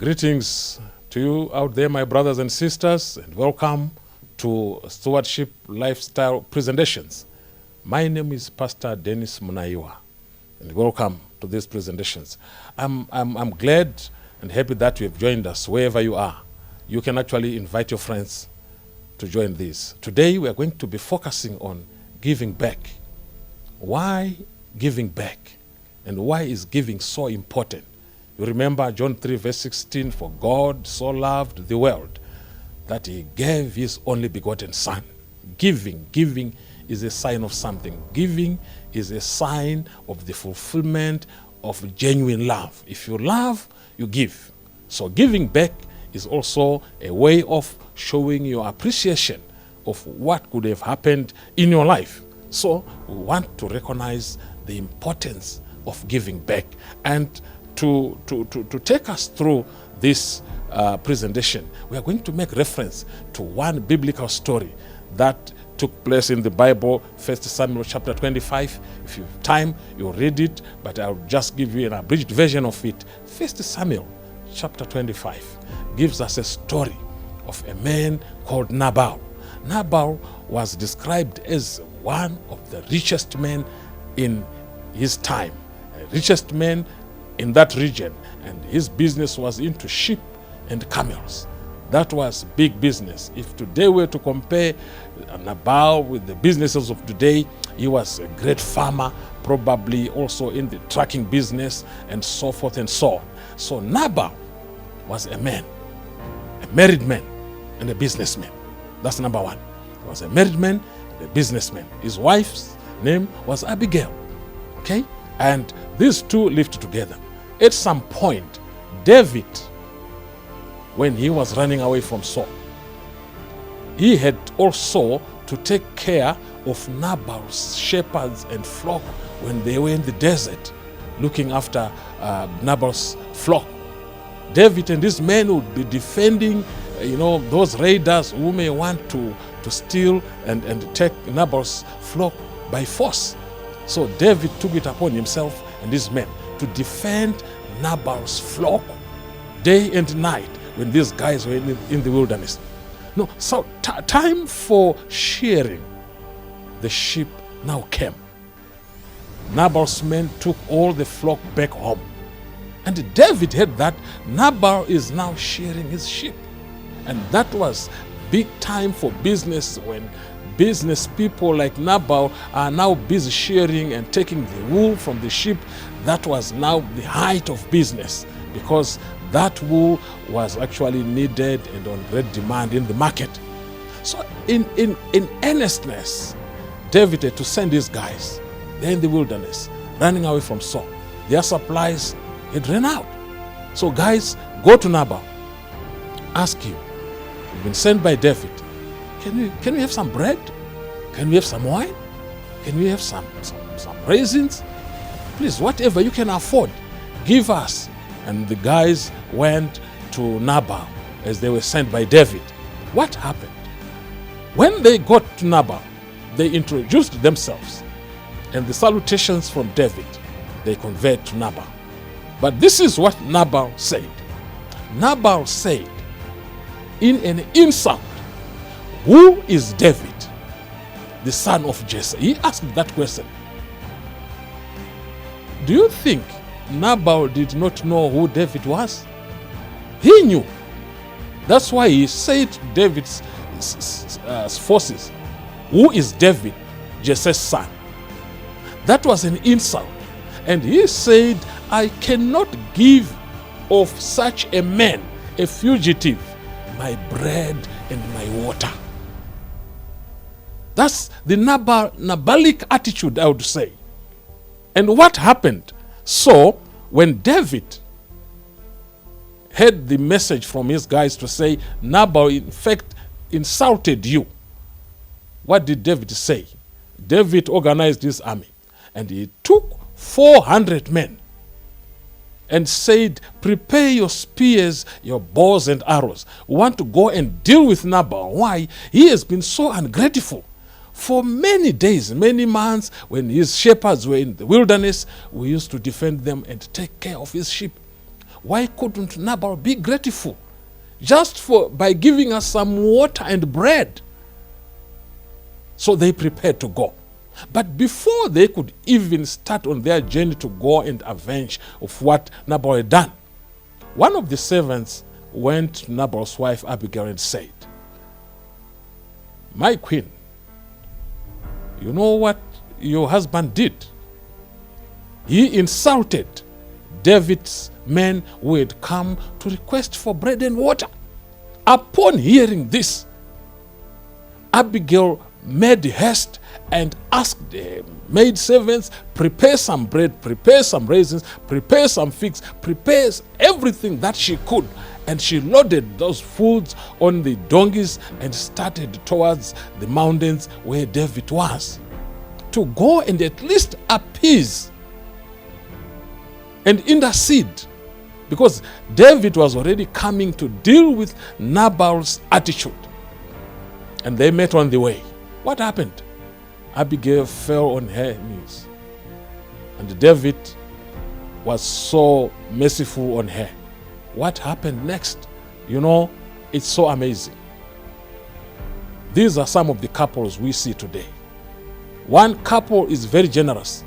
Greetings to you out there, my brothers and sisters, and welcome to Stewardship Lifestyle Presentations. My name is Pastor Munaiwa, and welcome to these presentations. I'm glad and happy that you have joined us wherever you are. You can actually invite your friends to join this. Today we are going to be focusing on giving back. Why giving back? And why is giving so important? You remember John 3 verse 16, for God so loved the world that he gave his only begotten son. Giving is a sign of something. Giving is a sign of the fulfillment of genuine love. If you love, you give. So giving back is also a way of showing your appreciation of what could have happened in your life. So we want to recognize the importance of giving back. And to take us through this presentation, we are going to make reference to one biblical story that took place in the Bible, 1 Samuel chapter 25. If you have time, you'll read it, but I'll just give you an abridged version of it. 1 Samuel chapter 25 gives us a story of a man called Nabal. Nabal was described as one of the richest men in his time, a richest man in that region, and his business was into sheep and camels. That was big business. If today we were to compare Nabal with the businesses of today, he was a great farmer, probably also in the trucking business and so forth and so on. So Nabal was a man, a married man and a businessman. That's number one. He was a married man and a businessman. His wife's name was Abigail. Okay? And these two lived together. At some point, David, when he was running away from Saul, he had also to take care of Nabal's shepherds and flock when they were in the desert looking after Nabal's flock. David and his men would be defending those raiders who may want to steal and take Nabal's flock by force. So David took it upon himself and his men to defend Nabal's flock day and night when these guys were in the wilderness. No, so time for shearing the sheep now came. Nabal's men took all the flock back home. And David heard that Nabal is now shearing his sheep. And that was big time for business when business people like Nabal are now busy shearing and taking the wool from the sheep. That was now the height of business because that wool was actually needed and on great demand in the market. So in earnestness, David had to send these guys. They're in the wilderness, running away from Saul. Their supplies had run out. So guys, go to Nabal. Ask him, you've been sent by David. Can we have some bread? Can we have some wine? Can we have some raisins? Please, whatever you can afford, give us. And the guys went to Nabal as they were sent by David. What happened? When they got to Nabal, they introduced themselves. And the salutations from David, they conveyed to Nabal. But this is what Nabal said. Nabal said, in an insult, who is David, the son of Jesse? He asked that question. Do you think Nabal did not know who David was? He knew. That's why he said to David's forces, who is David, Jesse's son? That was an insult. And he said, I cannot give of such a man, a fugitive, my bread and my water. That's the Nabalic attitude, I would say. And what happened? So, when David heard the message from his guys to say, Nabal in fact insulted you, what did David say? David organized his army and he took 400 men and said, prepare your spears, your bows and arrows. We want to go and deal with Nabal. Why? He has been so ungrateful. For many days, many months, when his shepherds were in the wilderness, we used to defend them and take care of his sheep. why couldn't Nabal be grateful just by giving us some water and bread? So they prepared to go. But before they could even start on their journey to go and avenge of what Nabal had done, one of the servants went to Nabal's wife Abigail and said, "My queen, you know what your husband did? He insulted David's men who had come to request for bread and water." Upon hearing this, Abigail made haste and asked the maid servants, prepare some bread, prepare some raisins, prepare some figs, prepare everything that she could. And she loaded those foods on the donkeys and started towards the mountains where David was, to go and at least appease and intercede, because David was already coming to deal with Nabal's attitude. And they met on the way. What happened? Abigail fell on her knees, and David was so merciful on her. What happened next? You know, it's so amazing. These are some of the couples we see today. One couple is very generous.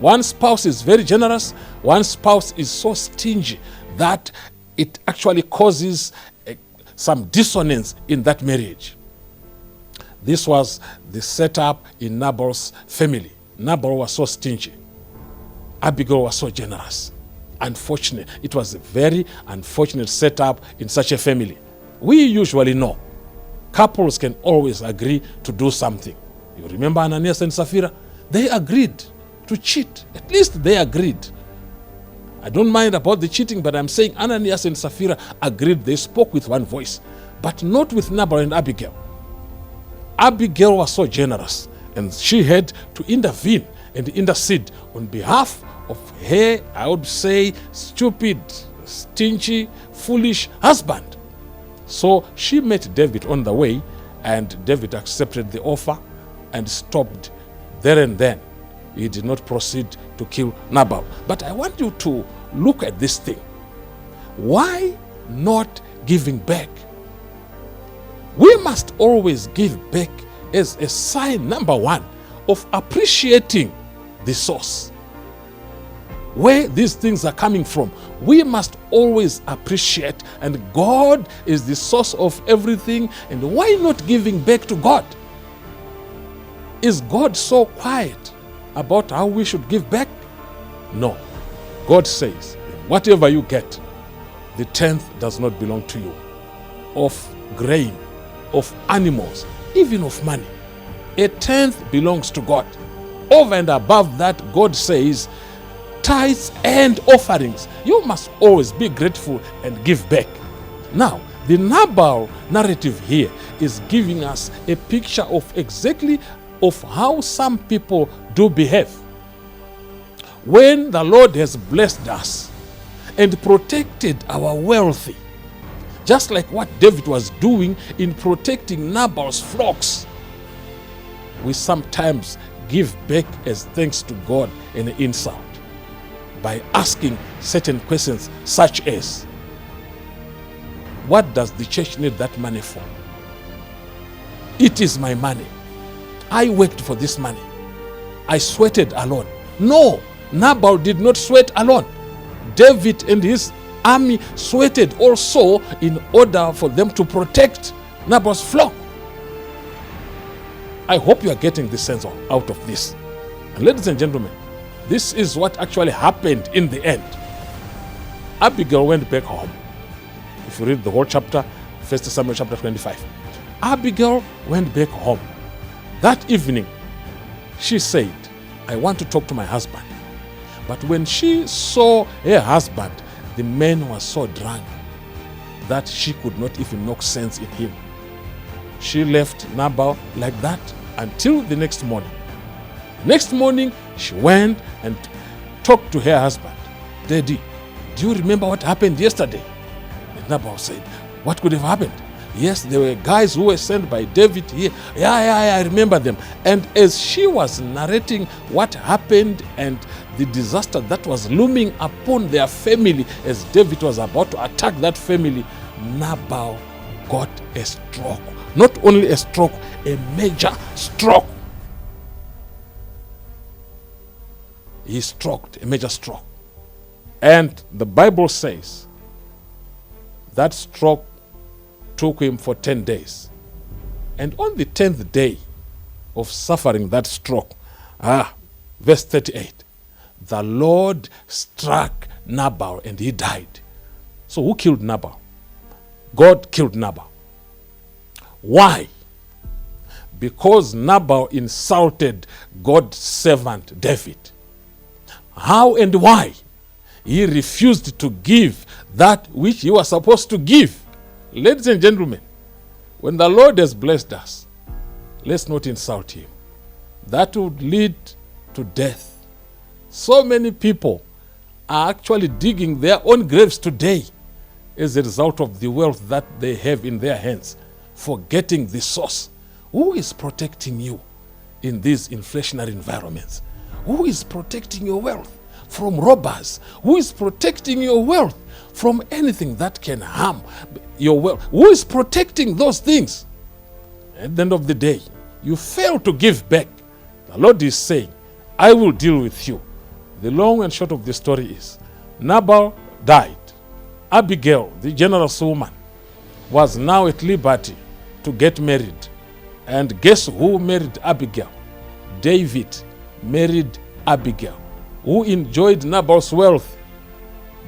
One spouse is very generous. One spouse is so stingy that it actually causes some dissonance in that marriage. This was the setup in Nabal's family. Nabal was so stingy. Abigail was so generous. Unfortunate. It was a very unfortunate setup in such a family. We usually know couples can always agree to do something. You remember Ananias and Sapphira? They agreed to cheat. At least they agreed. I don't mind about the cheating, but I'm saying Ananias and Sapphira agreed. They spoke with one voice, but not with Nabal and Abigail. Abigail was so generous, and she had to intervene and intercede on behalf of her, I would say, stupid, stingy, foolish husband. So she met David on the way, and David accepted the offer and stopped there and then. He did not proceed to kill Nabal. But I want you to look at this thing. Why not giving back? We must always give back as a sign, number one, of appreciating the source. Where these things are coming from, we must always appreciate, and God is the source of everything. And why not giving back to God? Is God so quiet about how we should give back? No. God says, whatever you get, the 10th does not belong to you. Of grain, of animals, even of money. A 10th belongs to God. Over and above that, God says, tithes and offerings, you must always be grateful and give back. Now, the Nabal narrative here is giving us a picture of exactly of how some people do behave. When the Lord has blessed us and protected our wealthy, just like what David was doing in protecting Nabal's flocks, we sometimes give back as thanks to God an insult by asking certain questions such as, what does the church need that money for? It is my money. I worked for this money. I sweated alone. No, Nabal did not sweat alone. David and his army sweated also in order for them to protect Nabal's flock. I hope you are getting the sense out of this. And ladies and gentlemen, this is what actually happened in the end. Abigail went back home. If you read the whole chapter, 1 Samuel chapter 25. Abigail went back home. That evening, she said, I want to talk to my husband. But when she saw her husband, the man was so drunk that she could not even knock sense in him. She left Nabal like that until the next morning. Next morning, she went and talked to her husband. Daddy, do you remember what happened yesterday? And Nabal said, what could have happened? Yes, there were guys who were sent by David here. Yeah, I remember them. And as she was narrating what happened and the disaster that was looming upon their family as David was about to attack that family, Nabal got a stroke. Not only a stroke, a major stroke. He stroked, a major stroke. And the Bible says that stroke took him for 10 days. And on the 10th day of suffering that stroke, verse 38, the Lord struck Nabal and he died. So who killed Nabal? God killed Nabal. Why? Because Nabal insulted God's servant David. How and why? He refused to give that which he was supposed to give. Ladies and gentlemen, when the Lord has blessed us, let's not insult him. That would lead to death. So many people are actually digging their own graves today as a result of the wealth that they have in their hands, forgetting the source. Who is protecting you in these inflationary environments? Who is protecting your wealth from robbers? Who is protecting your wealth from anything that can harm your wealth? Who is protecting those things? At the end of the day, you fail to give back. The Lord is saying, I will deal with you. The long and short of the story is, Nabal died. Abigail, the generous woman, was now at liberty to get married. And guess who married Abigail? David married Abigail. Who enjoyed Nabal's wealth?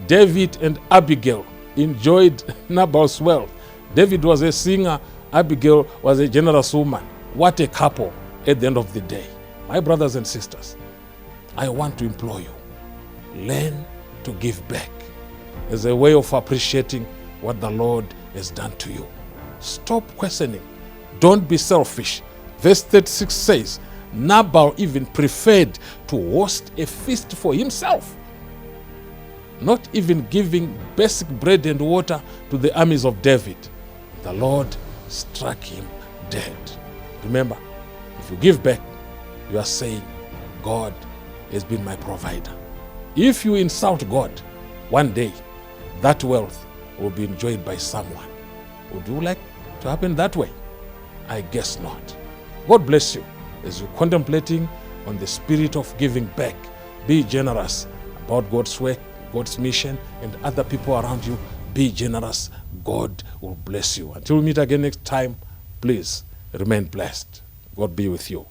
David and Abigail enjoyed Nabal's wealth. David was a singer, Abigail was a generous woman. What a couple at the end of the day. My brothers and sisters, I want to implore you, learn to give back as a way of appreciating what the Lord has done to you. Stop questioning. Don't be selfish. Verse 36 says, Nabal even preferred to host a feast for himself, not even giving basic bread and water to the armies of David. The Lord struck him dead. Remember, if you give back, you are saying, God has been my provider. If you insult God, one day, that wealth will be enjoyed by someone. Would you like to happen that way? I guess not. God bless you as you're contemplating on the spirit of giving back. Be generous about God's work, God's mission, and other people around you. Be generous. God will bless you. Until we meet again next time, please remain blessed. God be with you.